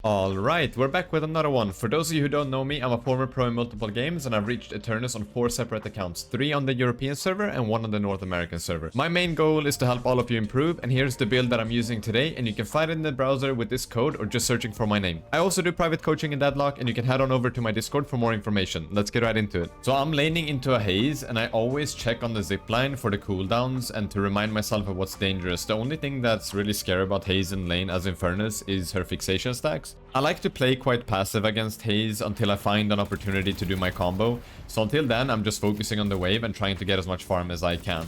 Alright, we're back with another one. For those of you who don't know me, I'm a former pro in multiple games and I've reached Infernus on 4 separate accounts, 3 on the European server and 1 on the North American server. My main goal is to help all of you improve, and here's the build that I'm using today, and you can find it in the browser with this code or just searching for my name. I also do private coaching in Deadlock, and you can head on over to my Discord for more information. Let's get right into it. So I'm laning into a haze and I always check on the zipline for the cooldowns and to remind myself of what's dangerous. The only thing that's really scary about haze in lane as Infernus is her fixation stacks. I like to play quite passive against haze until I find an opportunity to do my combo. So until then, I'm just focusing on the wave and trying to get as much farm as I can.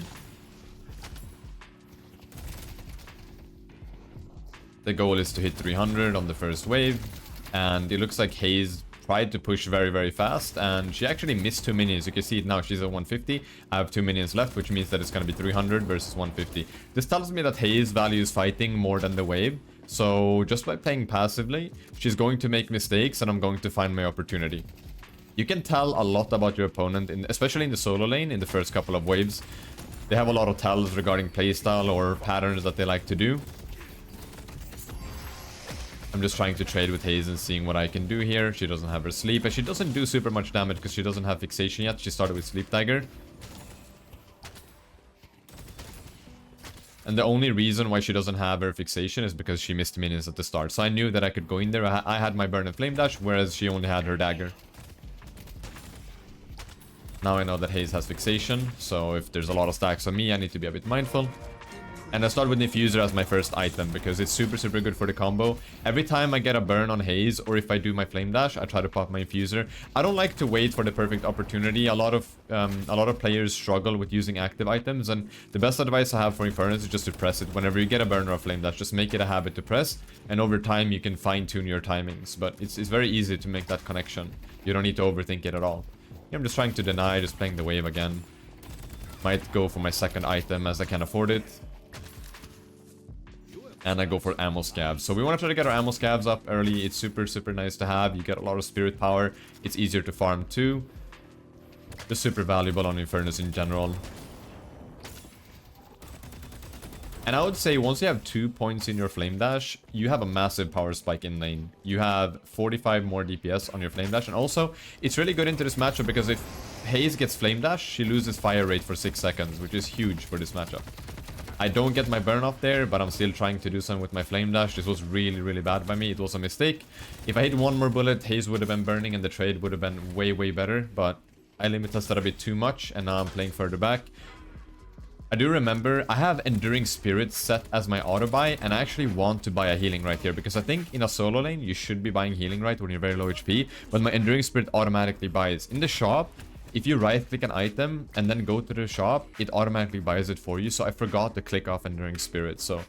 The goal is to hit 300 on the first wave, and it looks like haze tried to push very fast, and she actually missed 2 minions. You can see it now, she's at 150. I have 2 minions left, which means that it's going to be 300 versus 150. This tells me that haze values fighting more than the wave. So just by playing passively, she's going to make mistakes and I'm going to find my opportunity. You can tell a lot about your opponent, especially in the solo lane in the first couple of waves. They have a lot of tells regarding playstyle or patterns that they like to do. I'm just trying to trade with haze and seeing what I can do here. She doesn't have her sleep, and she doesn't do super much damage because she doesn't have fixation yet. She started with sleep dagger. And the only reason why she doesn't have her fixation is because she missed minions at the start. So I knew that I could go in there. I had my burn and flame dash, whereas she only had her dagger. Now I know that haze has fixation, so if there's a lot of stacks on me, I need to be a bit mindful. And I start with Diffuser as my first item because it's super good for the combo. Every time I get a burn on haze, or if I do my flame dash, I try to pop my Infuser. I don't like to wait for the perfect opportunity. A lot of players struggle with using active items, and the best advice I have for Infernus is just to press it. Whenever you get a burn or a flame dash, just make it a habit to press, and over time you can fine-tune your timings. But it's very easy to make that connection. You don't need to overthink it at all. I'm just trying to deny, just playing the wave again. Might go for my second item as I can afford it. And I go for ammo scabs. So we want to try to get our ammo scabs up early. It's super nice to have. You get a lot of spirit power. It's easier to farm too. Just super valuable on Infernus in general. And I would say once you have 2 points in your flame dash, you have a massive power spike in lane. You have 45 more DPS on your flame dash. And also, it's really good into this matchup because if haze gets flame dash, she loses fire rate for 6 seconds, which is huge for this matchup. I don't get my burn off there, but I'm still trying to do something with my flame dash. This was really bad by me. It was a mistake. If I hit one more bullet, haze would have been burning and the trade would have been way better, but I limit tested a bit too much and now I'm playing further back. I do remember I have Enduring Spirit set as my auto buy, and I actually want to buy a healing right here because I think in a solo lane you should be buying healing right when you're very low HP, but my Enduring Spirit automatically buys. In the shop, if you right click an item and then go to the shop, it automatically buys it for you. So I forgot to click off Enduring Spirit. So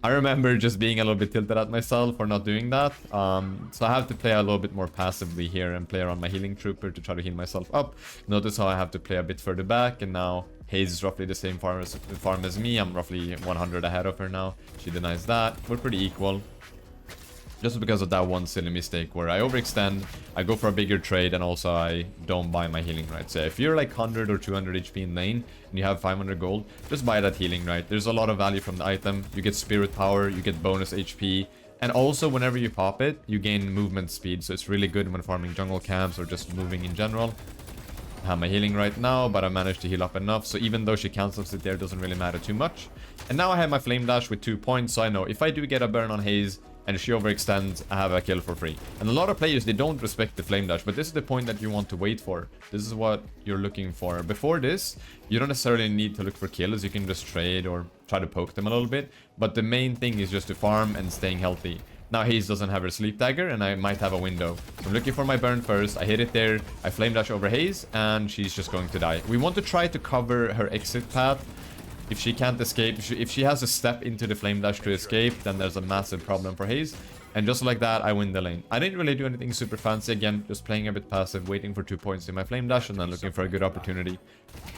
I remember just being a little bit tilted at myself for not doing that. So I have to play a little bit more passively here and play around my healing trooper to try to heal myself up. Notice how I have to play a bit further back, and now haze is roughly the same farm as me. I'm roughly 100 ahead of her now. She denies that. We're pretty equal. Just because of that one silly mistake where I overextend, I go for a bigger trade, and also I don't buy my healing right. So if you're like 100 or 200 HP in lane and you have 500 gold, just buy that healing right. There's a lot of value from the item. You get spirit power, you get bonus HP, and also whenever you pop it, you gain movement speed. So it's really good when farming jungle camps or just moving in general. I have my healing right now, but I managed to heal up enough, so even though she cancels it there, it doesn't really matter too much. And now I have my flame dash with 2 points, so I know if I do get a burn on haze and she overextends, I have a kill for free. And a lot of players, they don't respect the flame dash, but this is the point that you want to wait for. This is what you're looking for. Before this, you don't necessarily need to look for kills. You can just trade or try to poke them a little bit, but the main thing is just to farm and staying healthy. Now haze doesn't have her sleep dagger, and I might have a window. So I'm looking for my burn first. I hit it there. I flame dash over haze, and she's just going to die. We want to try to cover her exit path. If she can't escape, if she has a step into the flame dash to escape, then there's a massive problem for haze. And just like that, I win the lane. I didn't really do anything super fancy. Again, just playing a bit passive, waiting for 2 points in my flame dash, and then looking for a good opportunity.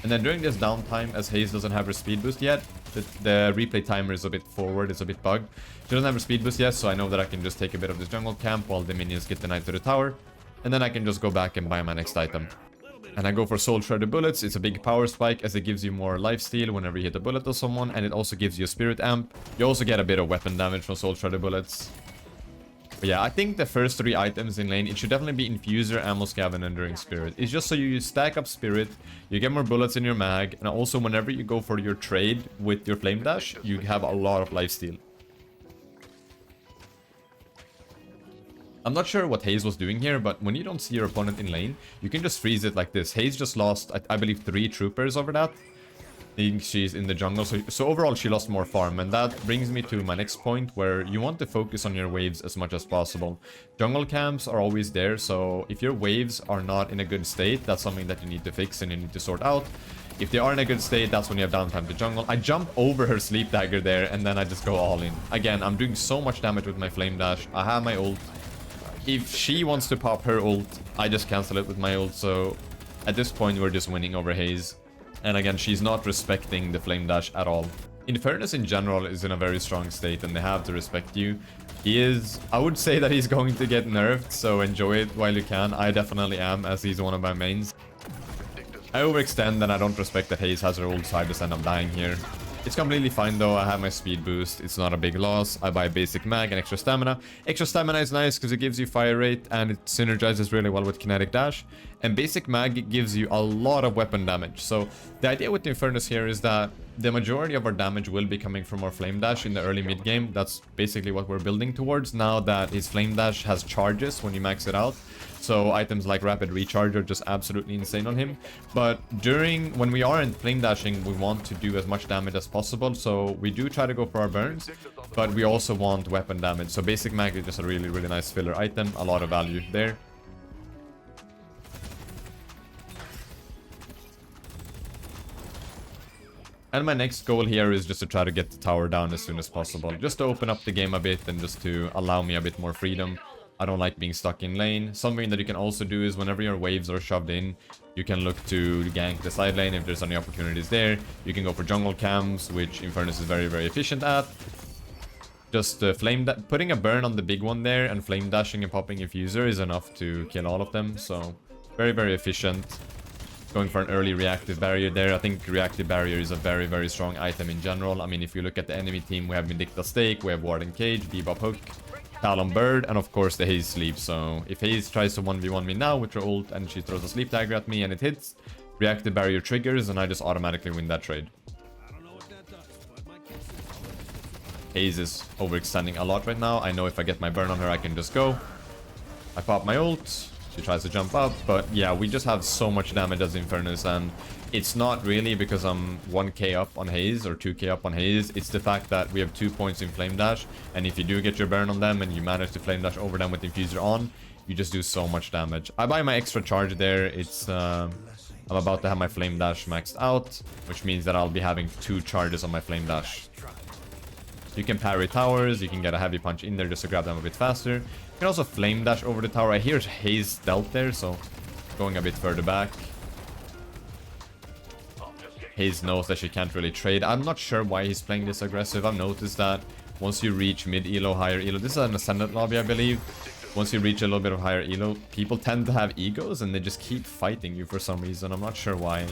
And then during this downtime, as haze doesn't have her speed boost yet, the replay timer is a bit forward, it's a bit bugged. She doesn't have her speed boost yet, so I know that I can just take a bit of this jungle camp while the minions get denied to the tower. And then I can just go back and buy my next item. And I go for Soul Shredder bullets. It's a big power spike as it gives you more lifesteal whenever you hit a bullet to someone, and it also gives you a spirit amp. You also get a bit of weapon damage from Soul Shredder bullets. But yeah, I think the first 3 items in lane, it should definitely be Infuser, Ammo Scav, and Enduring Spirit. It's just so you stack up Spirit, you get more bullets in your mag, and also whenever you go for your trade with your Flame Dash, you have a lot of lifesteal. I'm not sure what Haze was doing here, but when you don't see your opponent in lane, you can just freeze it like this. Haze just lost, I believe, 3 troopers over that. I think she's in the jungle, so overall she lost more farm, and that brings me to my next point, where you want to focus on your waves as much as possible. Jungle camps are always there, so if your waves are not in a good state, that's something that you need to fix and you need to sort out. If they are in a good state, that's when you have downtime to jungle. I jump over her sleep dagger there, and then I just go all in. Again, I'm doing so much damage with my flame dash. I have my ult. If she wants to pop her ult, I just cancel it with my ult, so at this point we're just winning over Haze. And again, she's not respecting the flame dash at all. Infernus in general is in a very strong state, and they have to respect you. He is, I would say that he's going to get nerfed, so enjoy it while you can. I definitely am, as he's one of my mains. I overextend and I don't respect that Haze has her ult, so I just end up dying here. It's completely fine though, I have my speed boost, it's not a big loss. I buy basic mag and extra stamina. Extra stamina is nice because it gives you fire rate and it synergizes really well with kinetic dash. And basic mag gives you a lot of weapon damage. So the idea with the Infernus here is that the majority of our damage will be coming from our flame dash in the early mid game. That's basically what we're building towards now that his flame dash has charges when you max it out. So items like rapid recharge are just absolutely insane on him. But when we are in flame dashing, we want to do as much damage as possible. So we do try to go for our burns, but we also want weapon damage. So basic mag is just a really, really nice filler item. A lot of value there. And my next goal here is just to try to get the tower down as soon as possible. Just to open up the game a bit and just to allow me a bit more freedom. I don't like being stuck in lane. Something that you can also do is whenever your waves are shoved in, you can look to gank the side lane if there's any opportunities there. You can go for jungle camps, which Infernus is very, very efficient at. Just putting a burn on the big one there and flame dashing and popping Infuser is enough to kill all of them. So very, very efficient. Going for an early reactive barrier there. I think reactive barrier is a very, very strong item in general. I mean, if you look at the enemy team, we have Vindicta Stake, we have Warden Cage, Bebop Hook, Talon Bird, and of course the Haze Sleep. So if Haze tries to 1v1 me now with her ult and she throws a sleep dagger at me and it hits, reactive barrier triggers and I just automatically win that trade. Haze is overextending a lot right now. I know if I get my burn on her, I can just go. I pop my ult. She tries to jump up, but yeah, we just have so much damage as Infernus, and it's not really because I'm 1k up on Haze or 2k up on Haze. It's the fact that we have 2 points in Flame Dash, and if you do get your burn on them and you manage to Flame Dash over them with Infuser on, you just do so much damage. I buy my extra charge there. It's I'm about to have my Flame Dash maxed out, which means that I'll be having 2 charges on my Flame Dash. You can parry towers, you can get a heavy punch in there just to grab them a bit faster. You can also flame dash over the tower. I hear Haze stealth there, so going a bit further back. Haze knows that she can't really trade. I'm not sure why he's playing this aggressive. I've noticed that once you reach mid elo, higher elo, this is an ascendant lobby, I believe. Once you reach a little bit of higher elo, people tend to have egos and they just keep fighting you for some reason. I'm not sure why.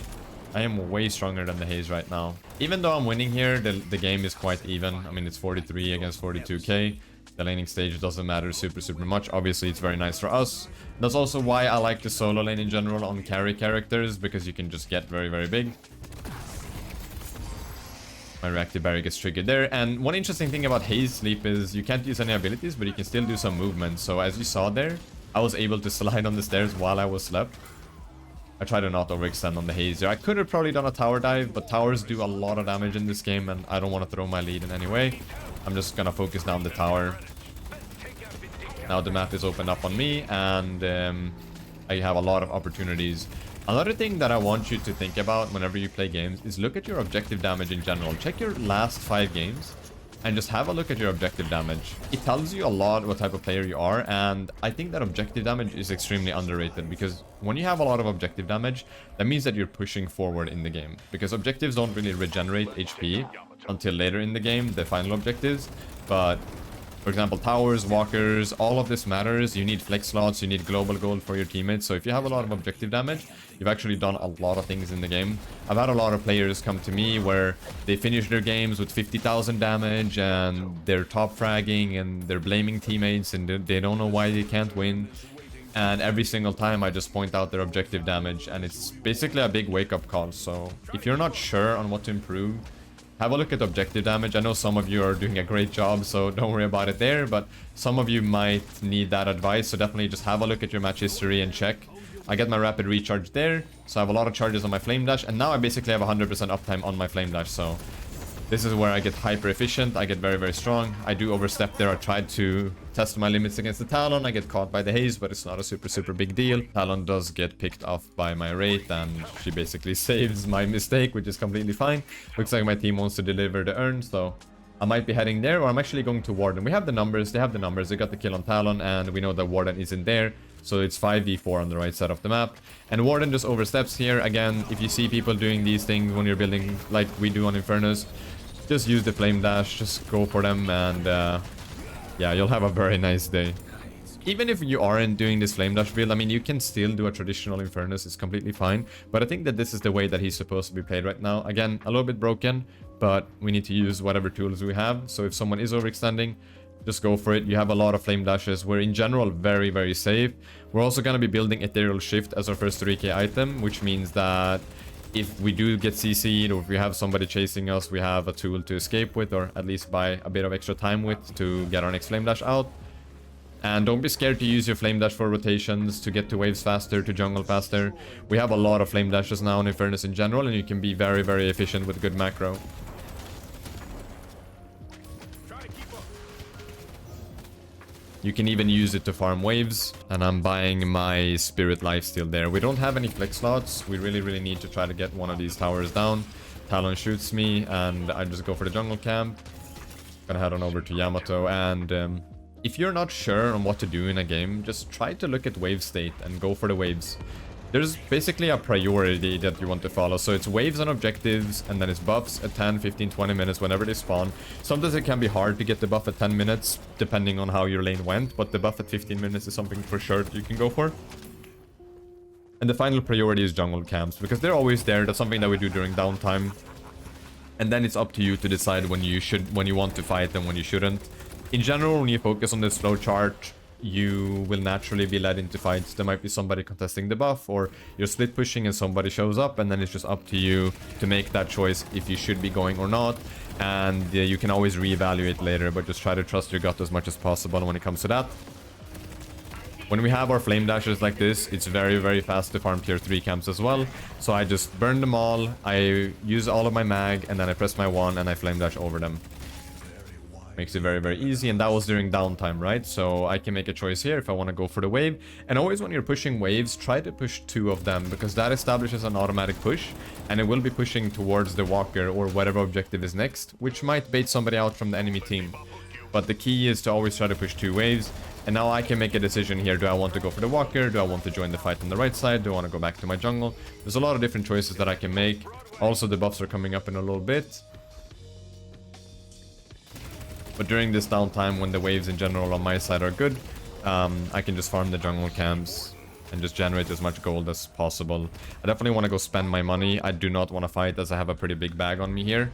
I am way stronger than the Haze right now. Even though I'm winning here, the game is quite even. I mean, it's 43 against 42k. The laning stage doesn't matter super much. Obviously, it's very nice for us. That's also why I like the solo lane in general on carry characters, because you can just get very big. My reactive barrier gets triggered there. And one interesting thing about Haze Sleep is you can't use any abilities, but you can still do some movement. So as you saw there, I was able to slide on the stairs while I was slept. I try to not overextend on the Haze here. I could have probably done a tower dive, but towers do a lot of damage in this game, and I don't want to throw my lead in any way. I'm just gonna focus down the tower. Now the map is opened up on me, and I have a lot of opportunities. Another thing that I want you to think about whenever you play games is look at your objective damage in general. Check your last 5 games and just have a look at your objective damage. It tells you a lot what type of player you are, and I think that objective damage is extremely underrated, because when you have a lot of objective damage, that means that you're pushing forward in the game, because objectives don't really regenerate HP until later in the game, the final objectives. But For example, towers, walkers, all of this matters. You need flex slots, you need global gold for your teammates. So if you have a lot of objective damage, you've actually done a lot of things in the game. I've had a lot of players come to me where they finish their games with 50,000 damage and they're top fragging and they're blaming teammates and they don't know why they can't win. And every single time I just point out their objective damage, and it's basically a big wake-up call. So if you're not sure on what to improve, have a look at objective damage. I know some of you are doing a great job, so don't worry about it there, but some of you might need that advice, so definitely just have a look at your match history and check. I get my rapid recharge there, so I have a lot of charges on my flame dash, and now I basically have 100% uptime on my flame dash, so this is where I get hyper efficient, I get very, very strong. I do overstep there, I tried to test my limits against the Talon, I get caught by the haze, but it's not a super big deal. Talon does get picked off by my Wraith, and she basically saves my mistake, which is completely fine. Looks like my team wants to deliver the urn, so I might be heading there, or I'm actually going to Warden. We have the numbers, they have the numbers, they got the kill on Talon, and we know that Warden isn't there. So it's 5v4 on the right side of the map. And Warden just oversteps here. Again, if you see people doing these things when you're building like we do on Infernus, just use the flame dash, just go for them, and yeah, you'll have a very nice day. Even if you aren't doing this flame dash build, I mean, you can still do a traditional Infernus, it's completely fine. But I think that this is the way that he's supposed to be played right now. Again, a little bit broken, but we need to use whatever tools we have. So if someone is overextending, just go for it. You have a lot of flame dashes. We're in general very safe. We're also going to be building Ethereal Shift as our first 3k item, which means that if we do get CC'd, or if we have somebody chasing us, we have a tool to escape with, or at least buy a bit of extra time with to get our next flame dash out. And don't be scared to use your flame dash for rotations, to get to waves faster, to jungle faster. We have a lot of flame dashes now in Infernus in general, and you can be very efficient with good macro. You can even use it to farm waves, and I'm buying my spirit lifesteal there. We don't have any flex slots. We really need to try to get one of these towers down. Talon shoots me, and I just go for the jungle camp. Gonna head on over to Yamato, and if you're not sure on what to do in a game, just try to look at wave state and go for the waves. There's basically a priority that you want to follow. So it's waves and objectives, and then it's buffs at 10, 15, 20 minutes whenever they spawn. Sometimes it can be hard to get the buff at 10 minutes, depending on how your lane went, but the buff at 15 minutes is something for sure that you can go for. And the final priority is jungle camps, because they're always there. That's something that we do during downtime. And then it's up to you to decide when you want to fight and when you shouldn't. In general, when you focus on the slow chart, you will naturally be led into fights. There might be somebody contesting the buff, or you're split pushing and somebody shows up, and then it's just up to you to make that choice if you should be going or not. And you can always reevaluate later, but just try to trust your gut as much as possible when it comes to that. When we have our flame dashes like this, it's very fast to farm tier 3 camps as well. So I just burn them all, I use all of my mag, and then I press my 1 and I flame dash over them. Makes it very easy, and that was during downtime, right? So I can make a choice here if I want to go for the wave. And always when you're pushing waves, try to push 2 of them, because that establishes an automatic push, and it will be pushing towards the walker or whatever objective is next, which might bait somebody out from the enemy team. But the key is to always try to push 2 waves. And now I can make a decision here. Do I want to go for the walker? Do I want to join the fight on the right side? Do I want to go back to my jungle? There's a lot of different choices that I can make. Also, the buffs are coming up in a little bit. But during this downtime, when the waves in general on my side are good, I can just farm the jungle camps and just generate as much gold as possible. I definitely want to go spend my money. I do not want to fight, as I have a pretty big bag on me here.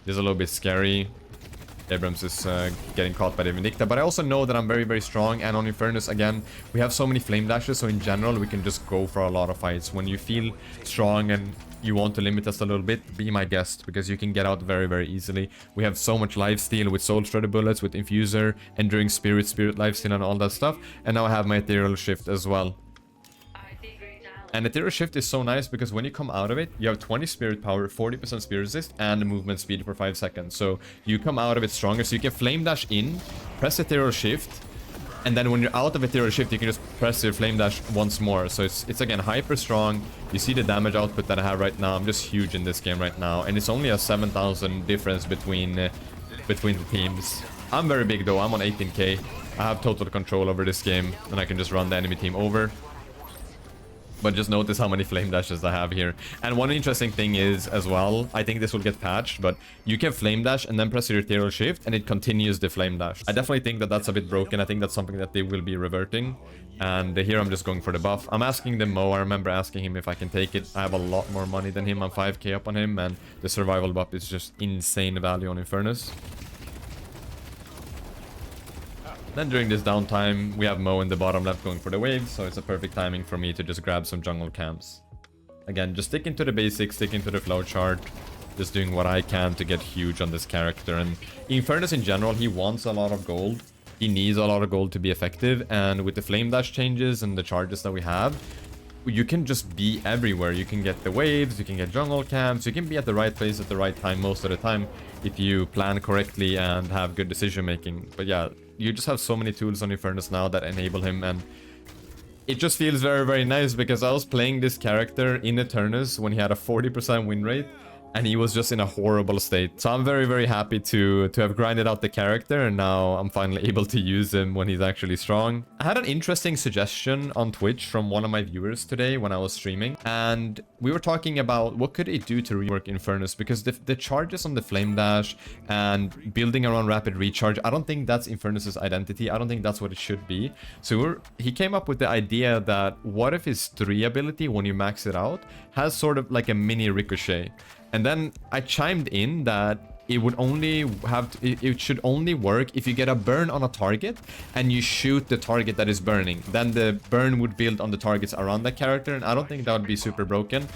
It is a little bit scary. Abrams is getting caught by the Vindicta, but I also know that I'm very strong. And on Infernus, again, we have so many flame dashes, so in general we can just go for a lot of fights. When you feel strong and you want to limit us a little bit, be my guest, because you can get out very easily. We have so much lifesteal with Soul Shredder bullets, with Infuser, Enduring Spirit lifesteal, and all that stuff. And now I have my Ethereal Shift as well. And Ethereal Shift is so nice because when you come out of it, you have 20 spirit power, 40% spirit resist, and movement speed for 5 seconds. So you come out of it stronger, so you can flame dash in, press Ethereal Shift, and then when you're out of Ethereal Shift, you can just press your flame dash once more. So it's again hyper strong. You see the damage output that I have right now. I'm just huge in this game right now, and it's only a 7,000 difference between the teams. I'm very big though. I'm on 18k. I have total control over this game, and I can just run the enemy team over. But just notice how many flame dashes I have here. And one interesting thing is, as well, I think this will get patched, but you can flame dash and then press your ethereal shift, and it continues the flame dash. I definitely think that that's a bit broken. I think that's something that they will be reverting. And here I'm just going for the buff. I'm asking the Mo. I remember asking him if I can take it. I have a lot more money than him. I'm 5k up on him, and the survival buff is just insane value on Infernus. Then during this downtime, we have Mo in the bottom left going for the waves, so it's a perfect timing for me to just grab some jungle camps. Again, just sticking to the basics, sticking to the flowchart, just doing what I can to get huge on this character. And Infernus in general, he wants a lot of gold. He needs a lot of gold to be effective, and with the flame dash changes and the charges that we have, you can just be everywhere. You can get the waves, you can get jungle camps, you can be at the right place at the right time most of the time if you plan correctly and have good decision making. But yeah, you just have so many tools on Infernus now that enable him, and it just feels very, very nice because I was playing this character in Eternus when he had a 40% win rate, and he was just in a horrible state. So I'm very, very happy to have grinded out the character, and now I'm finally able to use him when he's actually strong. I had an interesting suggestion on Twitch from one of my viewers today when I was streaming, and we were talking about what could it do to rework Infernus, because the charges on the flame dash and building around rapid recharge, I don't think that's Infernus's identity. I don't think that's what it should be. So he came up with the idea that what if his 3 ability, when you max it out, has sort of like a mini ricochet. And then I chimed in that it would only have it should only work if you get a burn on a target and you shoot the target that is burning. Then the burn would build on the targets around that character, and I don't think that would be super broken.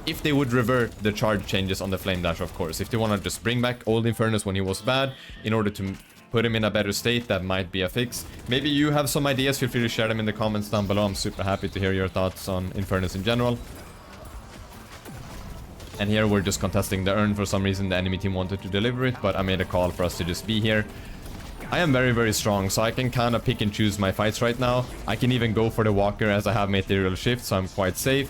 If they would revert the charge changes on the flame dash, of course. If they want to just bring back old Infernus when he was bad in order to put him in a better state, that might be a fix. Maybe you have some ideas, feel free to share them in the comments down below. I'm super happy to hear your thoughts on Infernus in general. And here we're just contesting the urn. For some reason the enemy team wanted to deliver it, but I made a call for us to just be here. I am very, very strong, so I can kind of pick and choose my fights right now. I can even go for the walker as I have my ethereal shift, so I'm quite safe.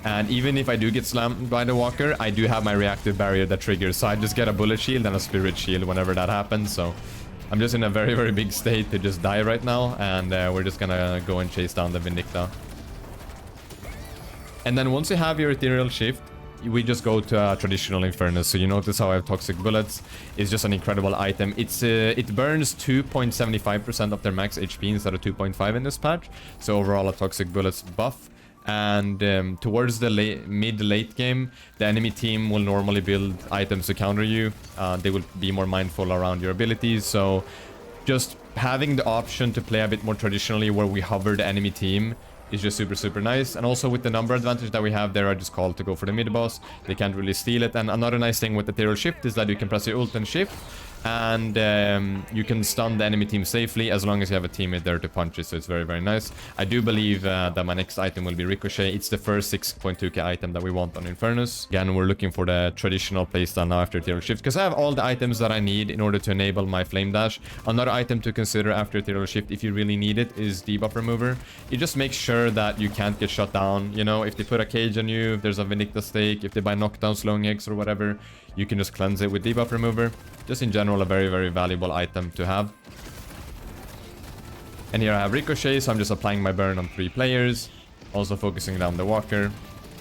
And even if I do get slammed by the walker, I do have my reactive barrier that triggers, so I just get a bullet shield and a spirit shield whenever that happens. So I'm just in a very, very big state to just die right now, and we're just gonna go and chase down the Vindicta. And then once you have your ethereal shift, we just go to a traditional Infernus. So you notice how I have toxic bullets. It's just an incredible item. It burns 2.75% of their max HP instead of 2.5 in this patch. So overall a toxic bullets buff. And towards the mid-late game, the enemy team will normally build items to counter you. They will be more mindful around your abilities. So just having the option to play a bit more traditionally where we hover the enemy team is just super, super nice. And also with the number advantage that we have there, I just called to go for the mid boss. They can't really steal it. And another nice thing with the ethereal shift is that you can press your ult and shift, and you can stun the enemy team safely as long as you have a teammate there to punch it. So it's very, very nice. I do believe that my next item will be Ricochet. It's the first 6.2k item that we want on Infernus. Again, we're looking for the traditional playstyle now after ethereal shift, because I have all the items that I need in order to enable my flame dash. Another item to consider after ethereal shift, if you really need it, is debuff remover. It just makes sure that you can't get shut down. You know, if they put a cage on you, if there's a Vindicta stake, if they buy knockdown slowing X or whatever, you can just cleanse it with debuff remover. Just in general, a very, very valuable item to have. And here I have Ricochet, so I'm just applying my burn on 3 players. Also focusing down the walker.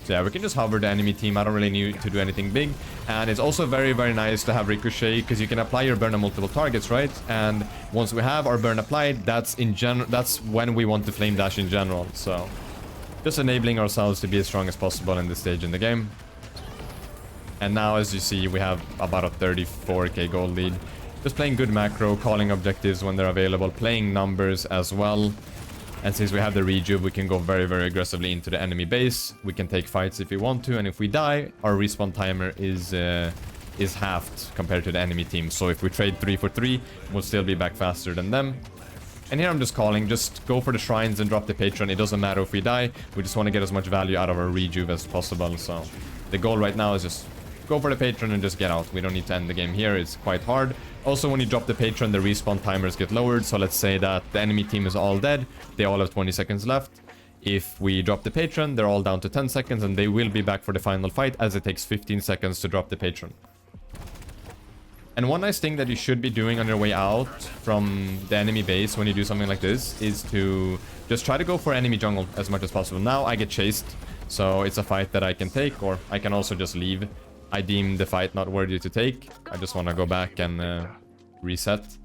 So yeah, we can just hover the enemy team. I don't really need to do anything big. And it's also very, very nice to have Ricochet, because you can apply your burn on multiple targets, right? And once we have our burn applied, that's when we want to flame dash in general. So just enabling ourselves to be as strong as possible in this stage in the game. And now, as you see, we have about a 34k gold lead. Just playing good macro, calling objectives when they're available, playing numbers as well. And since we have the rejuve, we can go very, very aggressively into the enemy base. We can take fights if we want to, and if we die, our respawn timer is halved compared to the enemy team. So if we trade 3 for 3, we'll still be back faster than them. And here I'm just calling, just go for the shrines and drop the patron. It doesn't matter if we die, we just want to get as much value out of our rejuve as possible. So the goal right now is just go for the patron and just get out. We don't need to end the game here. It's quite hard. Also, when you drop the patron, the respawn timers get lowered. So let's say that the enemy team is all dead. They all have 20 seconds left. If we drop the patron, they're all down to 10 seconds, and they will be back for the final fight, as it takes 15 seconds to drop the patron. And one nice thing that you should be doing on your way out from the enemy base when you do something like this is to just try to go for enemy jungle as much as possible. Now I get chased, so it's a fight that I can take, or I can also just leave. I deem the fight not worthy to take. I just want to go back and reset.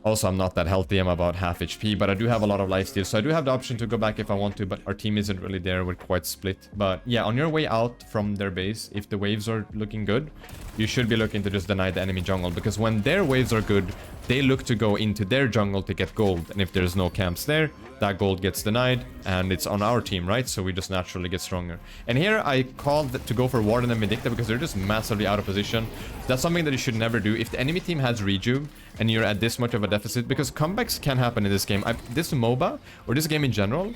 Also, I'm not that healthy. I'm about half HP, but I do have a lot of lifesteal, so I do have the option to go back if I want to, but our team isn't really there. We're quite split. But yeah, on your way out from their base, if the waves are looking good, you should be looking to just deny the enemy jungle, because when their waves are good, they look to go into their jungle to get gold, and if there's no camps there, that gold gets denied, and it's on our team, right? So we just naturally get stronger. And here I called to go for Warden and Vindicta because they're just massively out of position. That's something that you should never do. If the enemy team has rejuve and you're at this much of a deficit, because comebacks can happen in this game. This MOBA, or this game in general,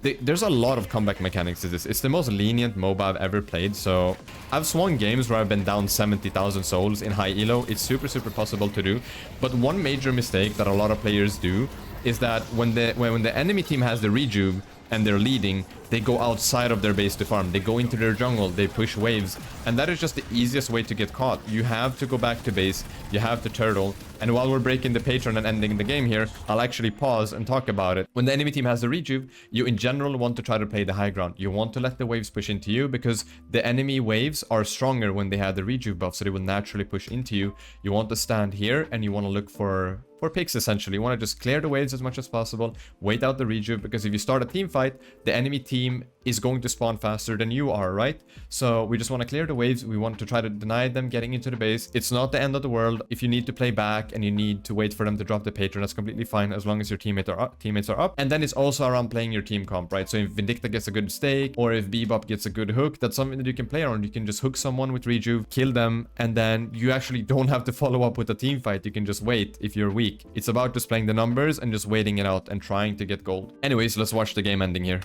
there's a lot of comeback mechanics to this. It's the most lenient MOBA I've ever played. So I've swung games where I've been down 70,000 souls in high elo. It's super possible to do. But one major mistake that a lot of players do is that when the enemy team has the rejuve and they're leading, they go outside of their base to farm. They go into their jungle, they push waves, and that is just the easiest way to get caught. You have to go back to base, you have to turtle, and while we're breaking the patron and ending the game here, I'll actually pause and talk about it. When the enemy team has the rejuve, you in general want to try to play the high ground. You want to let the waves push into you, because the enemy waves are stronger when they have the rejuve buff, so they will naturally push into you. You want to stand here, and you want to look for picks, essentially. You want to just clear the waves as much as possible, wait out the rejuve, because if you start a team fight, the enemy team is going to spawn faster than you are, right? So we just want to clear the waves. We want to try to deny them getting into the base. It's not the end of the world. If you need to play back and you need to wait for them to drop the patron, that's completely fine, as long as your teammates are up. And then it's also around playing your team comp, right? So if Vindicta gets a good stake, or if Bebop gets a good hook, that's something that you can play around. You can just hook someone with rejuve, kill them, and then you actually don't have to follow up with a team fight. You can just wait if you're weak. It's about just playing the numbers and just waiting it out and trying to get gold. Anyways, let's watch the game ending here.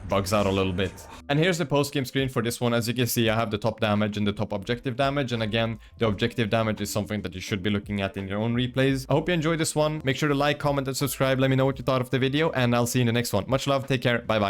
Bugs out a little bit. And here's the post-game screen for this one. As you can see, I have the top damage and the top objective damage. And again, the objective damage is something that you should be looking at in your own replays. I hope you enjoyed this one. Make sure to like, comment, and subscribe. Let me know what you thought of the video, and I'll see you in the next one. Much love. Take care. Bye-bye.